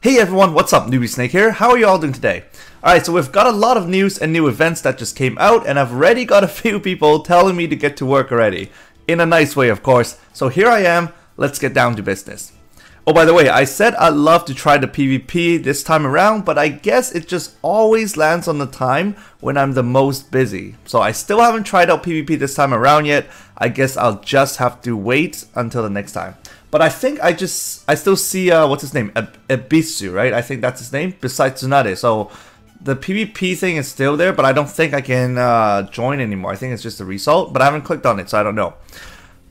Hey everyone, what's up? Newbie Snake here. How are you all doing today? Alright, so we've got a lot of news and new events that just came out, and I've already got a few people telling me to get to work already. In a nice way, of course. So here I am, let's get down to business. Oh, by the way, I said I'd love to try the PvP this time around, but I guess it just always lands on the time when I'm the most busy. So I still haven't tried out PvP this time around yet. I guess I'll just have to wait until the next time. But I think I still see, what's his name? Ebisu, right? I think that's his name, besides Tsunade. So the PvP thing is still there, but I don't think I can join anymore. I think it's just a result, but I haven't clicked on it, so I don't know.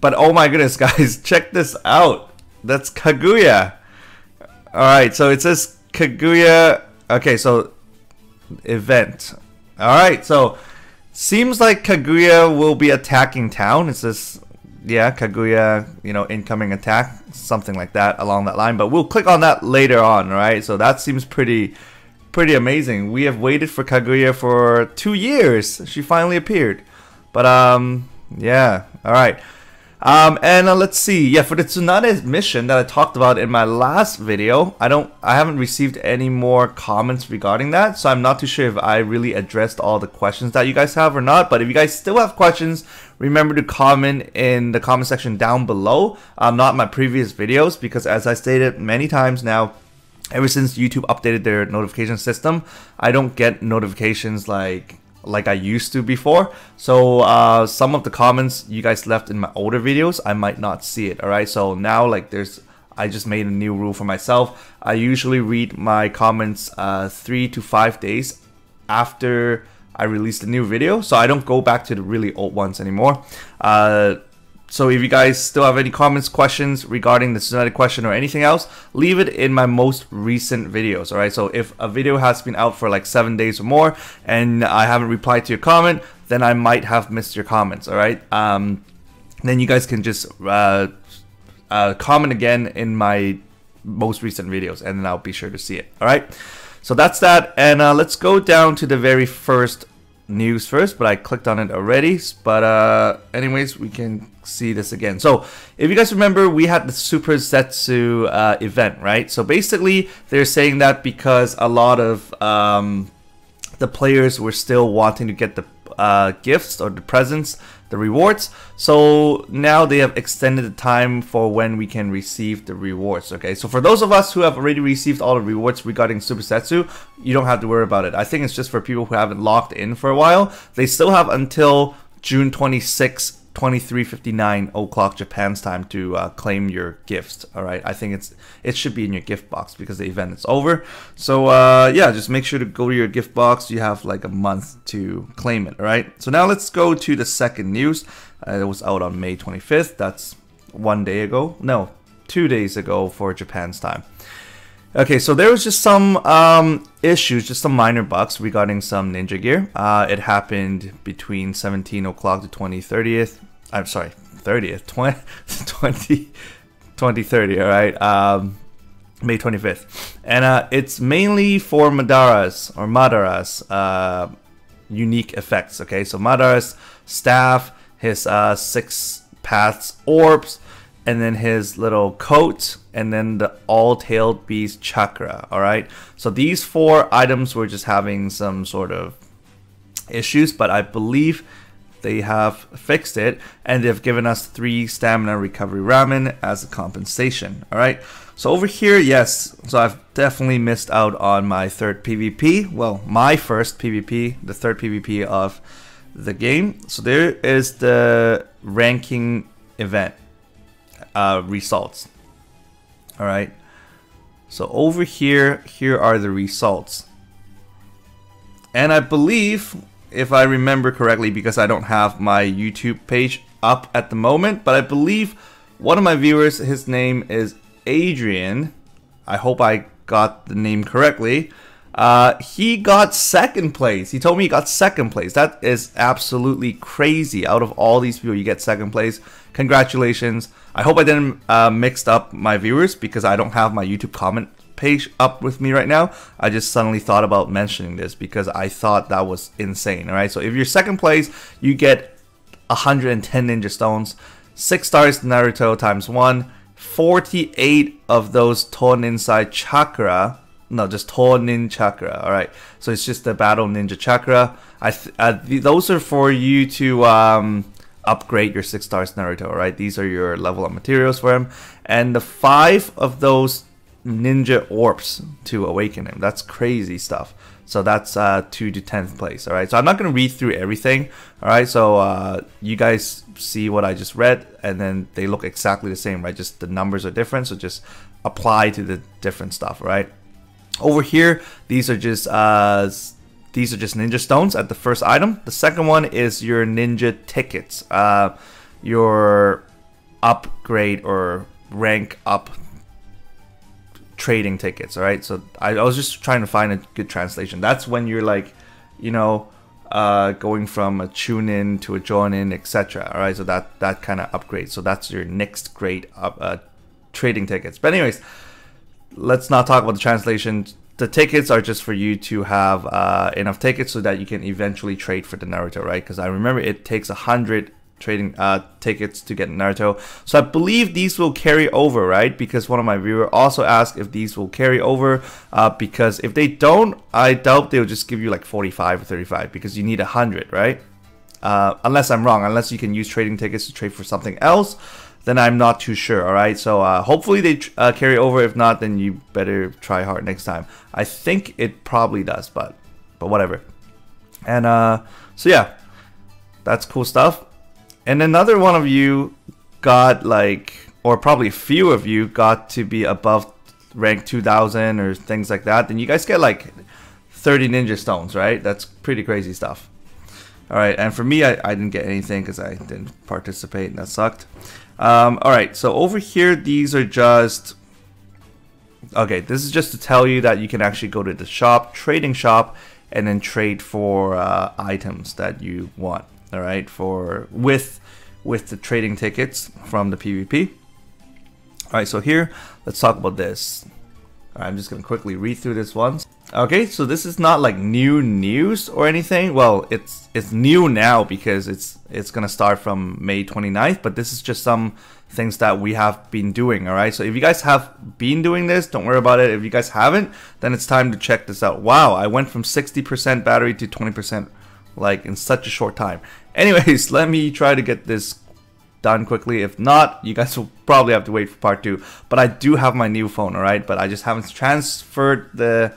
But oh my goodness, guys, check this out. That's Kaguya. Alright, so it says Kaguya. Okay, so event. Alright, so seems like Kaguya will be attacking town. It says, yeah, Kaguya, you know, incoming attack, something like that along that line. But we'll click on that later on, right? So that seems pretty amazing. We have waited for Kaguya for 2 years. She finally appeared. But yeah, all right. Let's see. Yeah, for the Tsunade mission that I talked about in my last video, I haven't received any more comments regarding that, so I'm not too sure if I really addressed all the questions that you guys have or not. But if you guys still have questions, remember to comment in the comment section down below, not my previous videos, because as I stated many times now, ever since YouTube updated their notification system, I don't get notifications like I used to before. So some of the comments you guys left in my older videos, I might not see it. Alright, so now I just made a new rule for myself. I usually read my comments 3 to 5 days after I release the new video, so I don't go back to the really old ones anymore. So if you guys still have any comments, questions regarding the Tsunade question or anything else, leave it in my most recent videos, alright? So if a video has been out for like 7 days or more and I haven't replied to your comment, then I might have missed your comments, alright? Then you guys can just comment again in my most recent videos, and then I'll be sure to see it, alright? So that's that, and let's go down to the very first news first, but I clicked on it already. But anyways, we can see this again. So if you guys remember, we had the Super Zetsu event, right? So basically they're saying that because a lot of the players were still wanting to get the gifts or the presents, the rewards, so now they have extended the time for when we can receive the rewards. Okay, so for those of us who have already received all the rewards regarding Super Setsu, you don't have to worry about it. I think it's just for people who haven't logged in for a while. They still have until June 26, 23:59 o'clock Japan's time to claim your gifts. All right, I think it should be in your gift box because the event is over. So yeah, just make sure to go to your gift box. You have like a month to claim it. All right, so now let's go to the second news. It was out on May 25th. That's 1 day ago. No, 2 days ago for Japan's time. Okay, so there was just some issues, just some minor bugs regarding some ninja gear. It happened between 17 o'clock to 2030th. I'm sorry, 30th, 2030, all right, May 25th. And it's mainly for Madara's unique effects, okay? So Madara's staff, his 6 paths orbs, and then his little coat, and then the all-tailed beast chakra, alright? So these 4 items were just having some sort of issues, but I believe they have fixed it, and they've given us 3 stamina recovery ramen as a compensation, alright? So over here, yes, so I've definitely missed out on my third PvP, well, my first PvP, the third PvP of the game. So there is the ranking event results. All right, so over here are the results, and I believe, if I remember correctly, because I don't have my YouTube page up at the moment, but I believe one of my viewers, his name is Adrian, I hope I got the name correctly, he got 2nd place. He told me he got 2nd place. That is absolutely crazy. Out of all these people, you get 2nd place. Congratulations. I hope I didn't mix up my viewers, because I don't have my YouTube comment page up with me right now. I just suddenly thought about mentioning this because I thought that was insane. Alright, so if you're 2nd place, you get 110 ninja stones, 6 stars Naruto times 1, 48 of those Tonin chakra. No, just Tonin chakra. All right, so it's just the battle ninja chakra. Those are for you to upgrade your 6 stars Naruto. All right, these are your level up materials for him, and the 5 of those ninja orbs to awaken him. That's crazy stuff. So that's 2 to 10th place. All right, so I'm not going to read through everything. All right, so you guys see what I just read, and then they look exactly the same, right? Just the numbers are different, so just apply to the different stuff. All right. Over here, these are just ninja stones at the first item. The second one is your ninja tickets, your upgrade or rank up trading tickets. All right, so I was just trying to find a good translation. That's when you're like, you know, going from a tune in to a join in, etc. All right, so that kind of upgrade. So that's your next grade trading tickets. But anyways, let's not talk about the translation. The tickets are just for you to have enough tickets so that you can eventually trade for the Naruto, right? Because I remember it takes 100 trading tickets to get Naruto. So I believe these will carry over, right? Because one of my viewers also asked if these will carry over. Because if they don't, I doubt they'll just give you like 45 or 35 because you need 100, right? Unless I'm wrong, unless you can use trading tickets to trade for something else, then I'm not too sure. All right, so hopefully they carry over. If not, then you better try hard next time. I think it probably does, but whatever. And so yeah, that's cool stuff. And another one of you got like, or probably a few of you got to be above rank 2000 or things like that. Then you guys get like 30 ninja stones, right? That's pretty crazy stuff. All right, and for me, I didn't get anything because I didn't participate, and that sucked. All right, so over here, these are just... Okay, this is just to tell you that you can actually go to the shop, trading shop, and then trade for items that you want. All right, with the trading tickets from the PvP. All right, so here, let's talk about this. All right, I'm just gonna quickly read through this once. Okay, so this is not like new news or anything. Well, it's new now because it's gonna start from May 29th, but this is just some things that we have been doing. All right, so if you guys have been doing this, don't worry about it. If you guys haven't, then it's time to check this out. Wow, I went from 60% battery to 20% like in such a short time. Anyways, let me try to get this done quickly. If not, you guys will probably have to wait for part 2. But I do have my new phone, all right? But I just haven't transferred the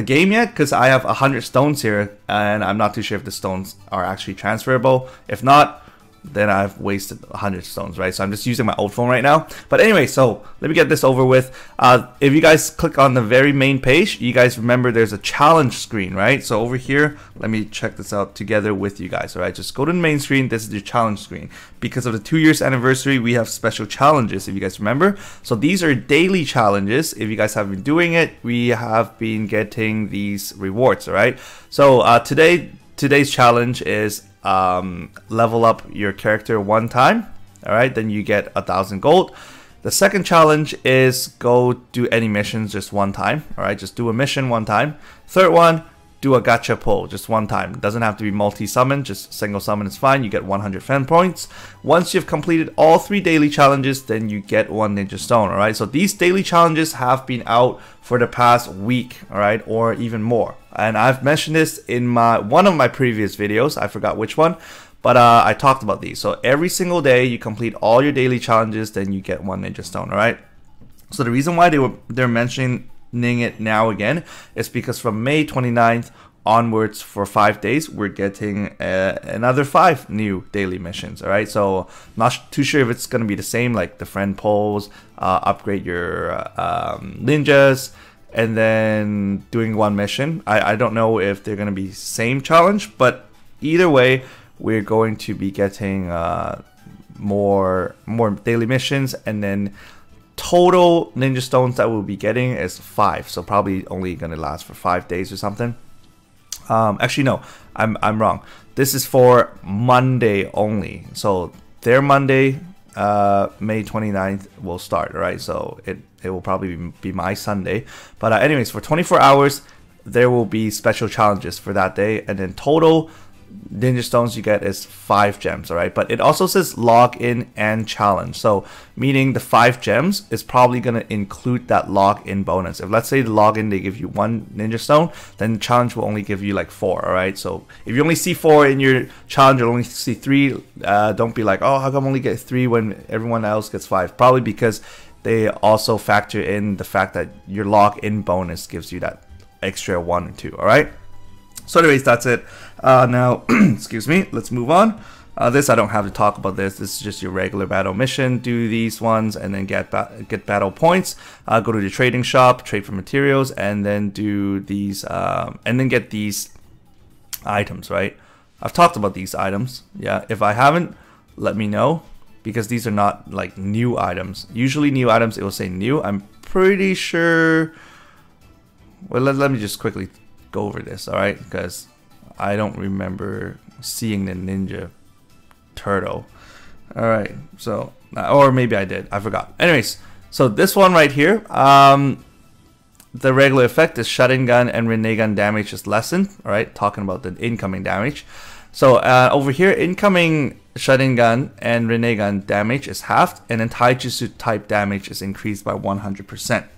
game yet because I have 100 stones here, and I'm not too sure if the stones are actually transferable. If not, then I've wasted 100 stones, right? So I'm just using my old phone right now. But anyway, so let me get this over with. If you guys click on the very main page, you guys remember there's a challenge screen, right? So over here, let me check this out together with you guys, all right? Just go to the main screen. This is your challenge screen. Because of the 2 years anniversary, we have special challenges, if you guys remember. So these are daily challenges. If you guys have been doing it, we have been getting these rewards, all right? So today's challenge is level up your character 1 time. All right, then you get 1,000 gold. The second challenge is go do any missions just 1 time. All right, just do a mission 1 time. Third one, do a gacha pull just 1 time. It doesn't have to be multi-summon, just single summon is fine. You get 100 fan points. Once you've completed all 3 daily challenges, then you get 1 ninja stone. All right, so these daily challenges have been out for the past week, all right, or even more. And I've mentioned this in one of my previous videos. I forgot which one, but I talked about these. So every single day you complete all your daily challenges, then you get 1 ninja stone. All right. So the reason why they're mentioning it now again is because from May 29th onwards for 5 days, we're getting another 5 new daily missions. All right. So not too sure if it's gonna be the same, like the friend polls, upgrade your ninjas, and then doing 1 mission. I don't know if they're going to be same challenge, but either way, we're going to be getting more daily missions, and then total ninja stones that we'll be getting is 5. So probably only going to last for 5 days or something. Actually, no, I'm wrong. This is for Monday only. So their Monday, May 29th will start, all right? So it will probably be my Sunday. But anyways, for 24 hours, there will be special challenges for that day. And then total ninja stones you get is 5 gems, all right? But it also says login and challenge. So meaning the 5 gems is probably going to include that login bonus. If let's say the login they give you 1 ninja stone, then the challenge will only give you like 4, all right? So if you only see 4 in your challenge, you'll only see 3. Don't be like, oh, how come I only get 3 when everyone else gets 5? Probably because they also factor in the fact that your login bonus gives you that extra 1 or 2, all right? So anyways, that's it. Now, excuse me, let's move on. This, I don't have to talk about this. This is just your regular battle mission. Do these ones and then get battle points. Go to the trading shop, trade for materials, and then do these, and then get these items, right? I've talked about these items. Yeah, if I haven't, let me know, because these are not like new items. Usually new items, it will say new. I'm pretty sure. Well, let me just quickly go over this, all right, because I don't remember seeing the ninja turtle. All right, so, or maybe I did, I forgot. Anyways, so this one right here, the regular effect is shutting gun and renee gun damage is lessened, all right, talking about the incoming damage. So over here, incoming shutting gun and renee gun damage is halved, and then taijutsu type damage is increased by 100%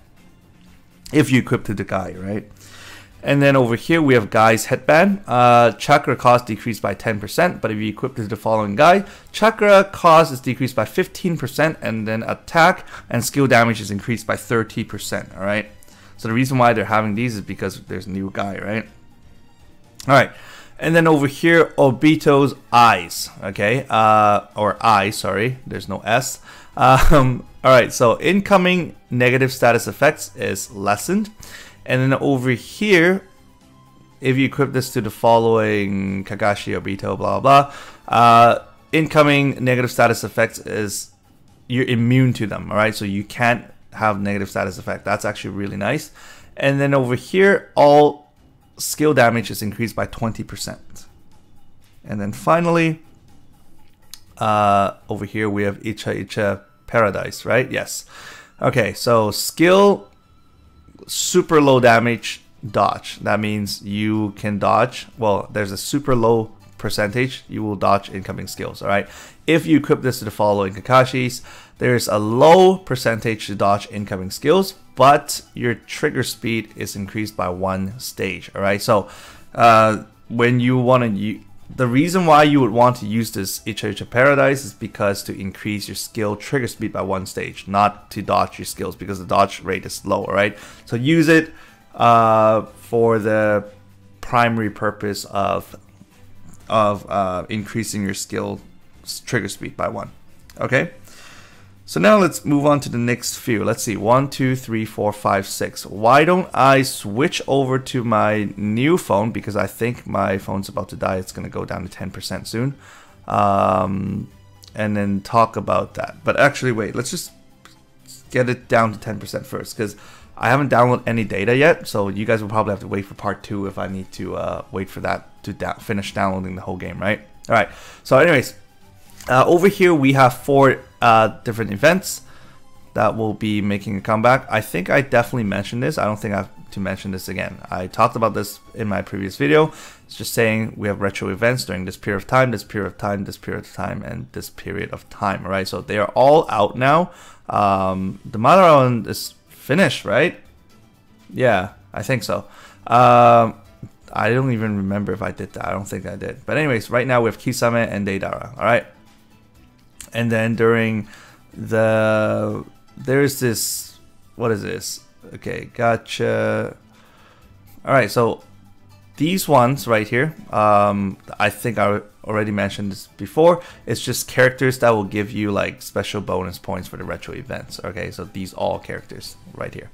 if you equip to the guy, right? And then over here we have Guy's headband. Chakra cost decreased by 10%, but if you equip to the following guy, chakra cost is decreased by 15%, and then attack and skill damage is increased by 30%. All right. So the reason why they're having these is because there's a new guy, right? All right. And then over here, Obito's eyes. Okay. Or I, sorry. There's no S. All right. So incoming negative status effects is lessened. And then over here, if you equip this to the following Kakashi, Obito, blah, blah, incoming negative status effects is you're immune to them, all right? So you can't have negative status effect. That's actually really nice. And then over here, all skill damage is increased by 20%. And then finally, over here, we have Icha Paradise, right? Yes. Okay, so skill, super low damage, dodge. That means you can dodge. Well, there's a super low percentage you will dodge incoming skills, all right? If you equip this to the following Kakashis, there's a low percentage to dodge incoming skills, but your trigger speed is increased by 1 stage, all right? So when you want to the reason why you would want to use this Icha Paradise is because to increase your skill trigger speed by 1 stage, not to dodge your skills, because the dodge rate is low, right? So use it for the primary purpose of increasing your skill trigger speed by 1. Okay. So now let's move on to the next few. Let's see, 1, 2, 3, 4, 5, 6. Why don't I switch over to my new phone, because I think my phone's about to die. It's going to go down to 10% soon. And then talk about that. But actually, wait, let's just get it down to 10% first, because I haven't downloaded any data yet. So you guys will probably have to wait for part 2 if I need to wait for that to finish downloading the whole game, right? All right. So anyways, over here we have 4 different events that will be making a comeback. I think I definitely mentioned this. I don't think I have to mention this again. I talked about this in my previous video. It's just saying we have retro events during this period of time, this period of time, this period of time, and this period of time, right? So they are all out now. The Marathon is finished, right? Yeah, I think so. I don't even remember if I did that. I don't think I did. But anyways, right now we have Kisame and Deidara, all right? And then during there's this, what is this? Okay, Gacha. All right, so these ones right here, I think I already mentioned this before. It's just characters that will give you like special bonus points for the retro events. Okay, so these all characters right here.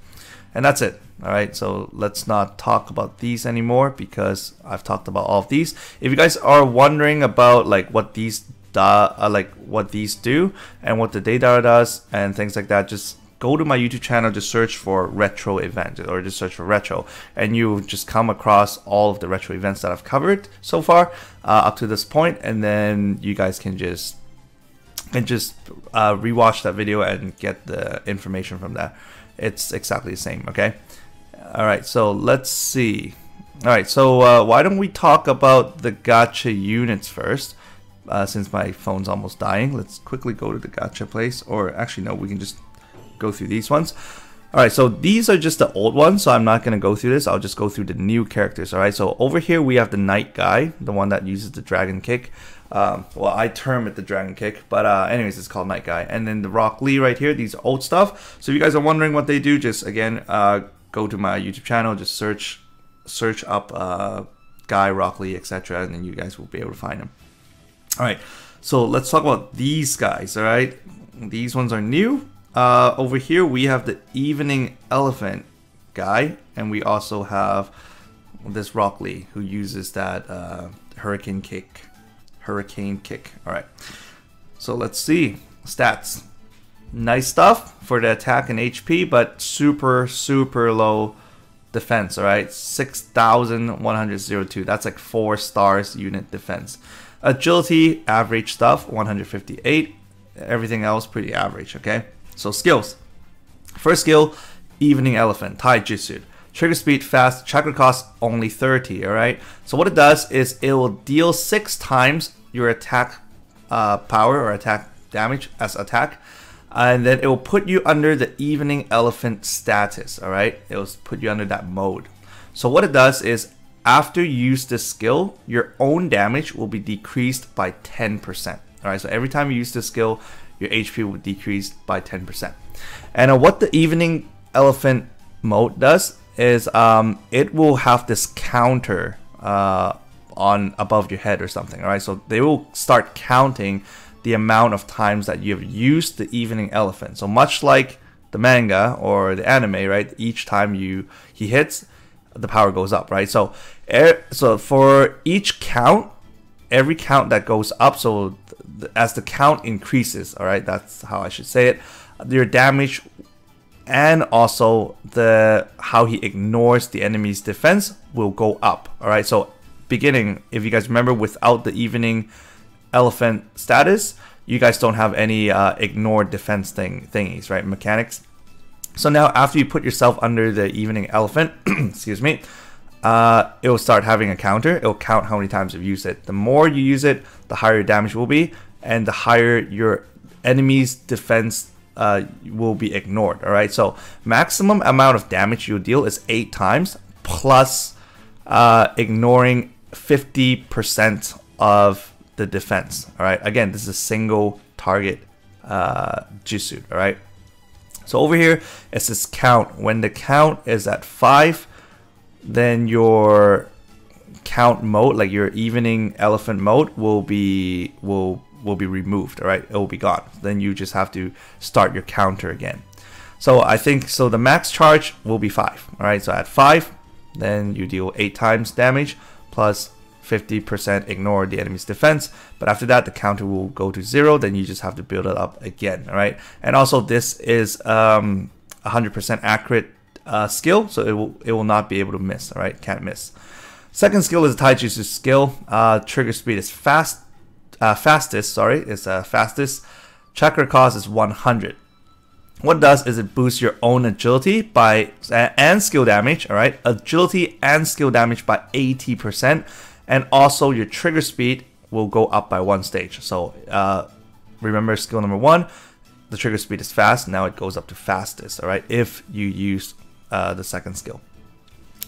And that's it. All right, so let's not talk about these anymore because I've talked about all of these. If you guys are wondering about like what these do and what the data does and things like that, just go to my YouTube channel, just search for retro event or just search for retro, and you just come across all of the retro events that I've covered so far up to this point, and then you guys can just rewatch that video and get the information from that. It's exactly the same. Okay. All right, so let's see. Alright, so why don't we talk about the gacha units first, since my phone's almost dying. Let's quickly go to the gacha place, or actually no, we can just go through these ones. Alright, so these are just the old ones, so I'm not going to go through this. I'll just go through the new characters. Alright, so over here we have the Knight guy, the one that uses the Dragon Kick. Well, I term it the Dragon Kick, but anyways, it's called Knight guy. And then the Rock Lee right here, these are old stuff. So if you guys are wondering what they do, just again, go to my YouTube channel, just search up Guy, Rock Lee, etc., and then you guys will be able to find him. Alright, so let's talk about these guys. Alright, these ones are new. Over here we have the Evening Elephant guy, and we also have this Rock Lee who uses that Hurricane Kick. Alright, so let's see stats. Nice stuff for the attack and HP, but super low defense. Alright, 6,102. That's like 4 stars unit defense. Agility, average stuff, 158. Everything else pretty average. Okay, so skills. First skill, Evening Elephant, Taijutsu. Trigger speed fast, chakra cost only 30. Alright, so what it does is it will deal 6 times your attack power or attack damage as attack, and then it will put you under the Evening Elephant status. Alright, it will put you under that mode. So what it does is after you use this skill, your own damage will be decreased by 10%. Alright, so every time you use this skill, your HP will decrease by 10%. And what the Evening Elephant mode does is it will have this counter on above your head or something. Alright, so they will start counting the amount of times that you have used the Evening Elephant. So much like the manga or the anime, right? Each time he hits, the power goes up, right? So for each count, every count that goes up, so as the count increases, all right, that's how I should say it, your damage and also how he ignores the enemy's defense will go up. All right, so beginning, if you guys remember, without the Evening Elephant status, you guys don't have any ignore defense thingies, right? Mechanics. So now after you put yourself under the Evening Elephant, excuse me, it will start having a counter. It will count how many times you've used it. The more you use it, the higher your damage will be, and the higher your enemy's defense will be ignored. All right, so maximum amount of damage you deal is 8 times plus ignoring 50% of the defense. All right, again, this is a single target jutsu. All right, so over here it says count. When the count is at 5, then your count mode, like your Evening Elephant mode, will be removed. All right, it will be gone. Then you just have to start your counter again. So I think the max charge will be 5. All right, so at 5, then you deal 8 times damage plus 50% ignore the enemy's defense, but after that the counter will go to 0. Then you just have to build it up again. All right, and also this is 100% accurate skill, so it will not be able to miss. All right, can't miss. Second skill is a Taijutsu skill. Trigger speed is fastest. Chakra cost is 100. What it does is it boosts your own agility and skill damage. All right, agility and skill damage by 80%, and also your trigger speed will go up by 1 stage. So remember, skill number 1, the trigger speed is fast. Now it goes up to fastest. All right, if you use the second skill.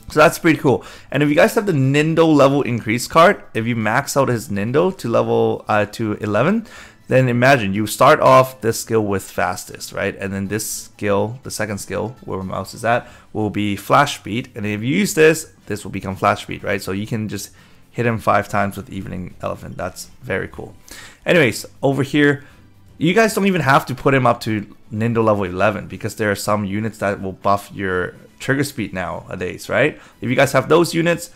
So that's pretty cool. And if you guys have the Nindo level increase card, if you max out his Nindo to level to 11, then imagine you start off this skill with fastest, right? And then this skill, the second skill, where my mouse is at, will be flash speed. And if you use this will become flash speed, right? So you can just hit him 5 times with Evening Elephant. That's very cool. Anyways, over here, you guys don't even have to put him up to Nindo level 11, because there are some units that will buff your trigger speed nowadays, right? If you guys have those units,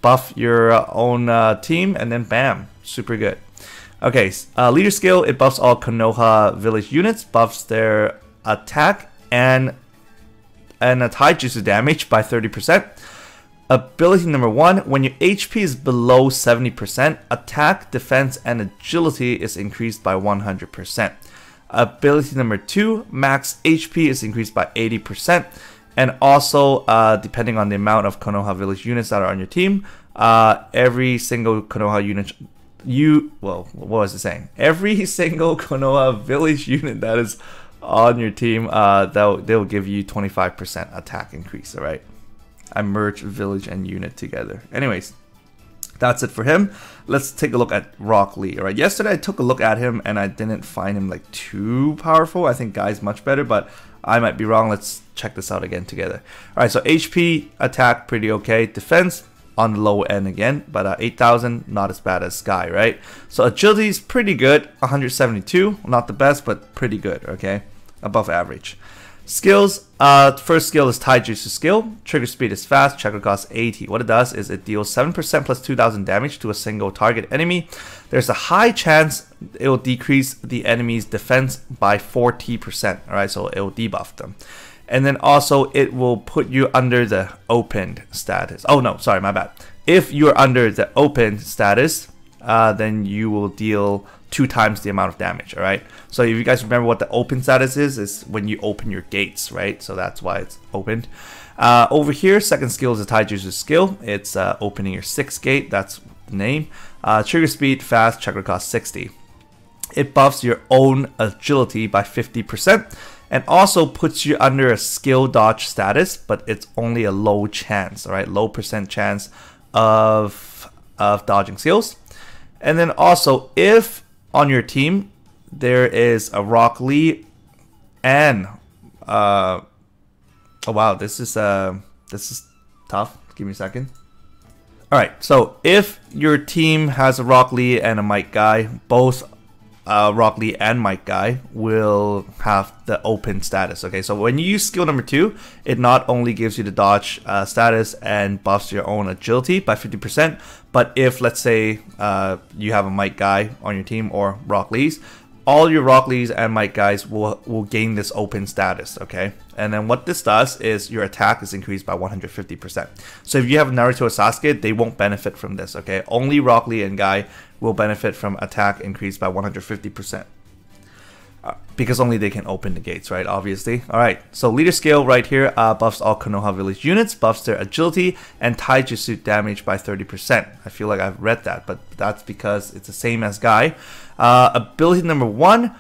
buff your own team, and then bam, super good. Okay, leader skill, it buffs all Konoha village units, buffs their attack and a Taijutsu damage by 30%. Ability number 1, when your HP is below 70%, attack, defense, and agility is increased by 100%. Ability number 2, max HP is increased by 80%. And also, depending on the amount of Konoha Village units that are on your team, every single Konoha unit, what was it saying? Every single Konoha Village unit that is on your team, they'll give you 25% attack increase, all right? I merged village and unit together. Anyways, that's it for him. Let's take a look at Rock Lee. All right, yesterday I took a look at him and I didn't find him like too powerful. I think Guy's much better, but I might be wrong. Let's check this out again together. All right, so HP, attack, pretty okay. Defense, on the low end again, but 8,000, not as bad as Guy, right? So agility is pretty good, 172, not the best, but pretty good, okay? Above average. Skills, first skill is Taijutsu skill. Trigger speed is fast, checker cost 80. What it does is it deals 7% plus 2,000 damage to a single target enemy. There's a high chance it will decrease the enemy's defense by 40%, alright, so it will debuff them. And then also it will put you under the opened status. Oh no, sorry, my bad. If you're under the open status, then you will deal 2 times the amount of damage, alright? So if you guys remember what the open status is when you open your gates, right? So that's why it's opened. Over here, second skill is a Taijutsu skill. It's opening your 6th gate, that's the name. Trigger speed, fast, checker cost 60. It buffs your own agility by 50%. And also puts you under a skill dodge status, but it's only a low chance, all right? Low percent chance of dodging skills. And then also, if on your team there is a Rock Lee and oh wow, this is tough. Give me a second. All right, so if your team has a Rock Lee and a Might Guy, both Rock Lee and Might Guy will have the open status. Okay, so when you use skill number 2, it not only gives you the dodge status and buffs your own agility by 50%, but if, let's say, you have a Might Guy on your team or Rock Lees, all your Rock Lees and Might Guys will gain this open status, okay? And then what this does is your attack is increased by 150%. So if you have Naruto or Sasuke, they won't benefit from this, okay? Only Rock Lee and Guy will benefit from attack increased by 150%. Because only they can open the gates, right? Obviously. Alright, so leader skill right here buffs all Konoha Village units, buffs their agility and Taijutsu damage by 30%. I feel like I've read that, but that's because it's the same as Guy. Ability number 1,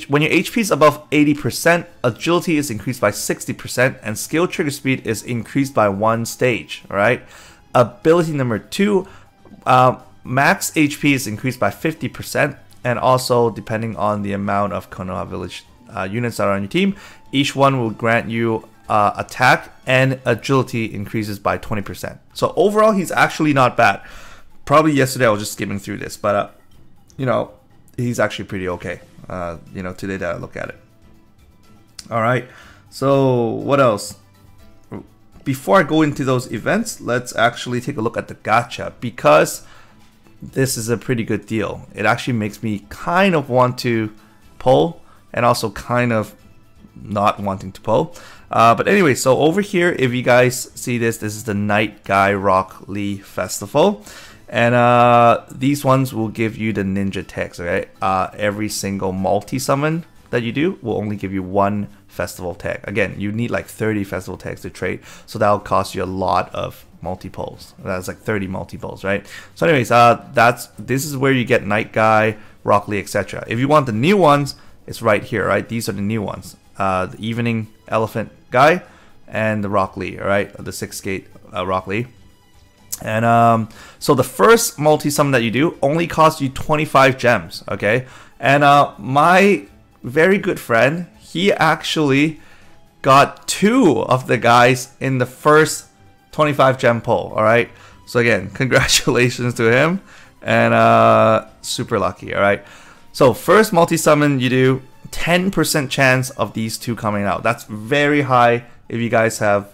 when your HP is above 80%, agility is increased by 60%, and skill trigger speed is increased by 1 stage. Alright. Ability number 2, max HP is increased by 50%, and also depending on the amount of Konoha Village units that are on your team, each one will grant you attack and agility increases by 20%. So overall, he's actually not bad. Probably yesterday I was just skimming through this, but you know, he's actually pretty okay. You know, today that I look at it. All right. So what else? Before I go into those events, let's actually take a look at the gacha, because this is a pretty good deal. It actually makes me kind of want to pull and also kind of not wanting to pull. But anyway, so over here, if you guys see this is the Night Guy Rock Lee Festival. And these ones will give you the ninja tags, okay? Every single multi-summon that you do will only give you 1 festival tag. Again, you need like 30 festival tags to trade, so that'll cost you a lot of multi-pulls. That's like 30 multi-pulls, right? So anyways, this is where you get Night Guy, Rock Lee, etc. If you want the new ones, it's right here, right? These are the new ones. The Evening Elephant Guy and the Rock Lee, all right? The 6th gate Rock Lee. And so the first multi-summon that you do only costs you 25 gems, okay? And my very good friend, he actually got 2 of the guys in the first 25 gem pull, alright? So again, congratulations to him, and super lucky, alright? So first multi-summon you do, 10% chance of these 2 coming out. That's very high if you guys have,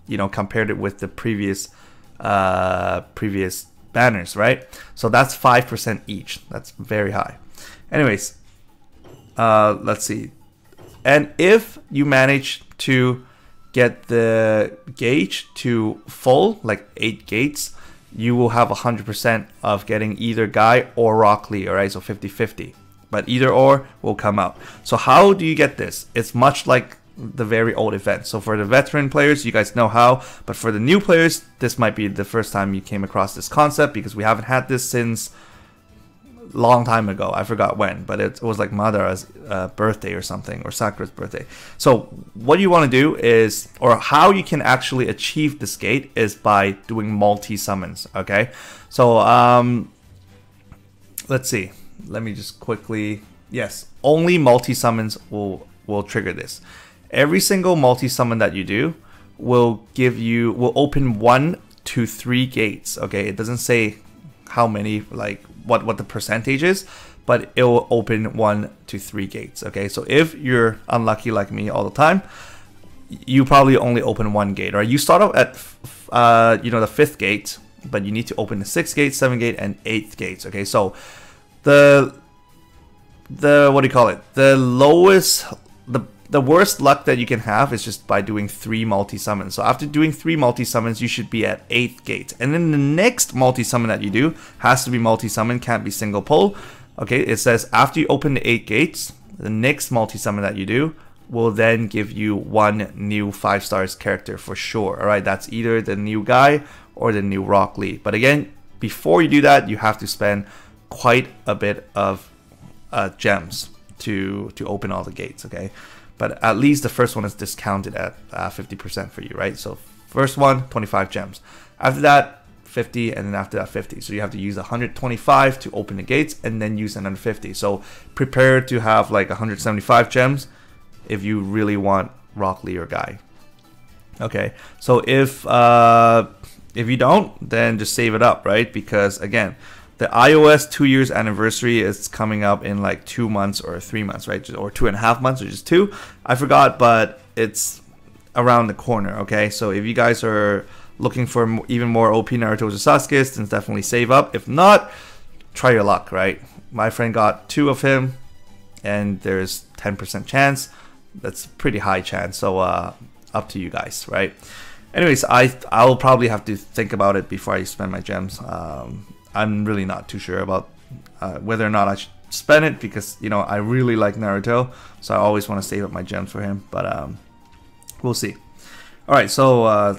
you know, compared it with the previous banners, right? So that's 5% each. That's very high. Anyways, let's see. And if you manage to get the gauge to full, like 8 gates, you will have 100% of getting either Guy or Rock Lee, alright? So 50-50. But either or will come out. So how do you get this? It's much like the very old event. So for the veteran players, you guys know how, but for the new players, this might be the first time you came across this concept, because we haven't had this since long time ago. I forgot when, but it was like Madara's birthday or something, or Sakura's birthday. So what you want to do is, or how you can actually achieve this gate, is by doing multi-summons, okay? So let's see, let me just quickly, yes, only multi-summons will trigger this. Every single multi-summon that you do will open 1 to 3 gates, okay? It doesn't say how many, like what the percentage is, but it will open 1 to 3 gates, okay? So if you're unlucky like me all the time, you probably only open 1 gate, or you start out at the 5th gate, but you need to open the 6th gate, 7th gate, and 8th gates, okay? So the what do you call it, the lowest, the worst luck that you can have is just by doing 3 multi-summons. So after doing 3 multi-summons, you should be at 8th gate. And then the next multi-summon that you do has to be multi-summon, can't be single pull. Okay, it says after you open the 8 gates, the next multi-summon that you do will then give you 1 new 5 stars character for sure. Alright, that's either the new guy or the new Rock Lee. But again, before you do that, you have to spend quite a bit of gems to open all the gates, okay? But at least the first one is discounted at 50% for you, right? So first one, 25 gems. After that, 50, and then after that, 50. So you have to use 125 to open the gates, and then use another 50. So prepare to have like 175 gems if you really want Rock Lee or Guy. Okay, so if you don't, then just save it up, right? Because again, the iOS 2 years anniversary is coming up in like 2 months or 3 months, right? Or 2.5 months, or just 2. I forgot, but it's around the corner, okay? So if you guys are looking for even more OP Naruto's or Sasuke's, then definitely save up. If not, try your luck, right? My friend got 2 of him, and there's 10% chance. That's pretty high chance, so up to you guys, right? Anyways, I'll probably have to think about it before I spend my gems. I'm really not too sure about whether or not I should spend it, because you know I really like Naruto, so I always want to save up my gems for him. But we'll see. All right, so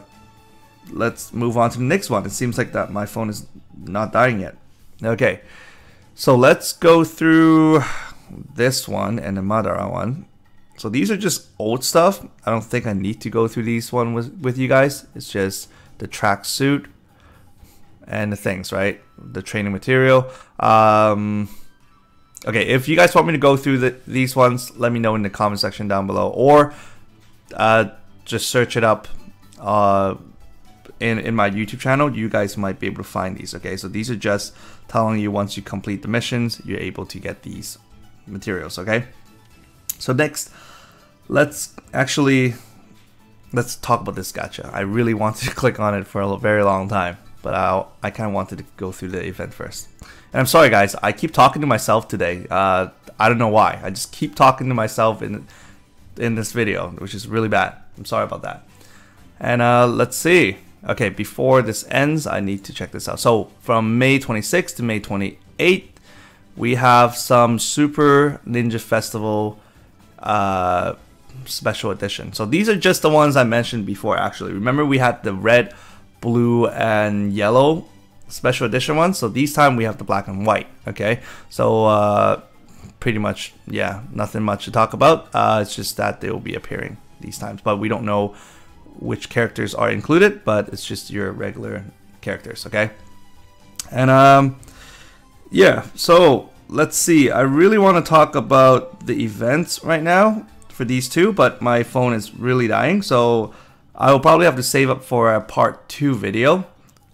let's move on to the next one. It seems like that my phone is not dying yet. Okay, so let's go through this one and the Madara one. So these are just old stuff. I don't think I need to go through these one with you guys. It's just the tracksuit and the things, right? The training material. Okay, if you guys want me to go through these ones, let me know in the comment section down below, or just search it up in my YouTube channel. You guys might be able to find these. Okay, so these are just telling you once you complete the missions, you're able to get these materials. Okay, so next, let's talk about this gacha. I really wanted to click on it for a very long time, but I kind of wanted to go through the event first. And I'm sorry guys, I keep talking to myself today. I don't know why. I just keep talking to myself in this video, which is really bad. I'm sorry about that. And let's see. Okay, before this ends, I need to check this out. So from May 26th to May 28th, we have some Super Ninja Festival special edition. So these are just the ones I mentioned before actually. Remember we had the red, blue, and yellow special edition ones? So this time we have the black and white. Okay, so pretty much, yeah, nothing much to talk about. It's just that they will be appearing these times, but we don't know which characters are included, but it's just your regular characters. Okay, and yeah, so let's see. I really want to talk about the events right now for these two, but my phone is really dying, so I will probably have to save up for a part 2 video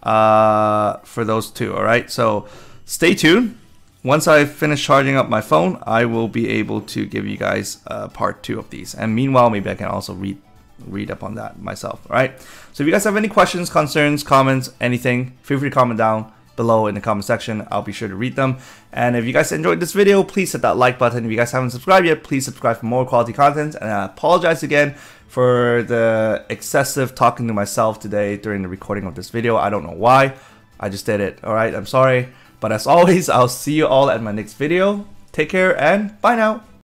for those two. Alright, so stay tuned. Once I finish charging up my phone, I will be able to give you guys part 2 of these, and meanwhile maybe I can also read up on that myself. Alright, so if you guys have any questions, concerns, comments, anything, feel free to comment down below in the comment section. I'll be sure to read them. And if you guys enjoyed this video, please hit that like button. If you guys haven't subscribed yet, please subscribe for more quality content. And I apologize again for the excessive talking to myself today during the recording of this video. I don't know why. I just did it. Alright, I'm sorry. But as always, I'll see you all at my next video. Take care and bye now.